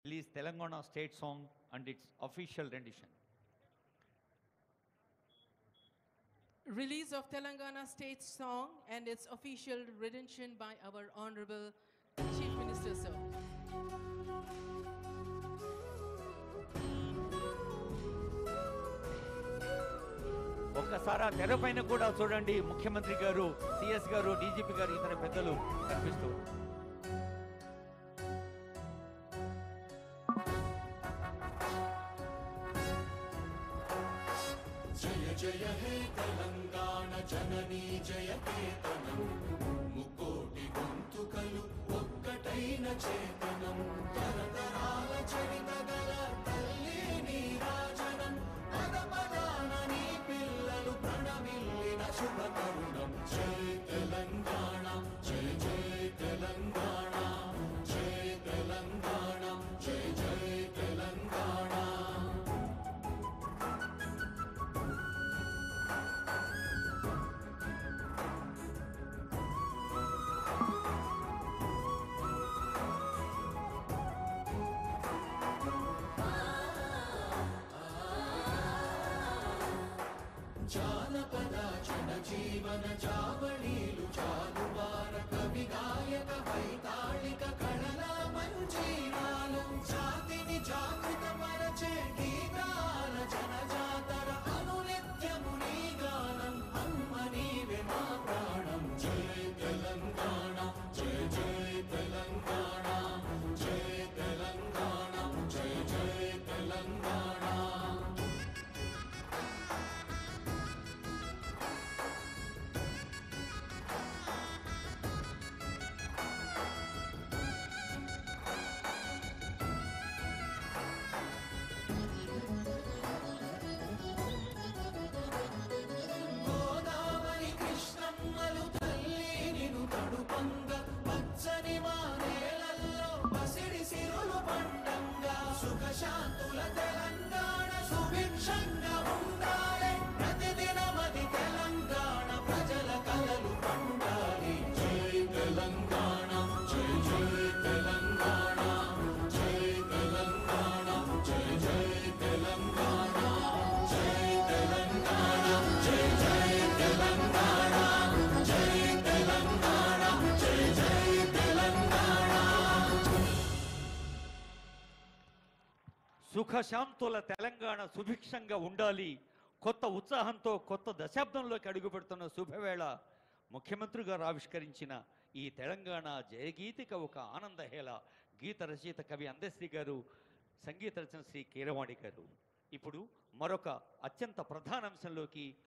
release Telangana state song and its official rendition. Release of Telangana state song and its official rendition by our Honorable Chief Minister, sir. ఒక్కసారి ఆ తెరపైన కూడా చూడండి, ముఖ్యమంత్రి గారు, CS గారు, DGP గారు, ఇతర పెద్దలు కనిపిస్తూ. జయ జయ హే తెలంగాణ జననీ జయ కేతనం, ముకోటి గొంతుకలు ఒక్కటైన చేతనం, తరతరాల చరిత గల తల్లి నీరాజనం, పద పదాన నీ పిల్లలు ప్రణమిల్లిన శుభ తరుణం. జయ తెలంగాణ, జయ జయ తెలంగాణ, జయ తెలంగాణ, జయ జయ తెలంగాణ. జానపద జనజీవన జావళీలు జాలువార కవి గాయక వైతాళిక కళల మంజీరాలు, జాతిని జాగృత పరచే గీతాల జనజాతర అనునిత్యము నీ గానం, అమ్మ నీవే మా ప్రాణం. జయ తెలంగాణ, జయ జయ తెలంగాణ, జయ తెలంగాణ, జయ జయ తెలంగాణ. గోదావరి కృష్ణమ్మలు తల్లి నిను తడుపంగ, పచ్చని మా నేలల్లో పసిడి సిరులు పండంగా, సుఖశాంతుల తెలంగాణ సుభిక్షంగా ఉండాలి, ప్రతిదినమది తెలంగాణ ప్రజల కలలు పండాలి. జై తెలంగాణ, జై జై తెలంగాణ, జై తెలంగాణ, జై జై తెలంగాణ, జై తెలంగాణ, జై జై తెలంగాణ, జై తెలంగాణ, జై జై తెలంగాణ. సుఖశాంతుల తెలంగాణ సుభిక్షంగా ఉండాలి. కొత్త ఉత్సాహంతో కొత్త దశాబ్దంలోకి అడుగుపెడుతున్న శుభవేళ ముఖ్యమంత్రి గారు ఆవిష్కరించిన ఈ తెలంగాణ జయగీతిక ఒక ఆనందహేళ. గీత రచయిత కవి అందశ్రీ గారు, సంగీత రచన శ్రీ కీరవాణి గారు. ఇప్పుడు మరొక అత్యంత ప్రధాన అంశంలోకి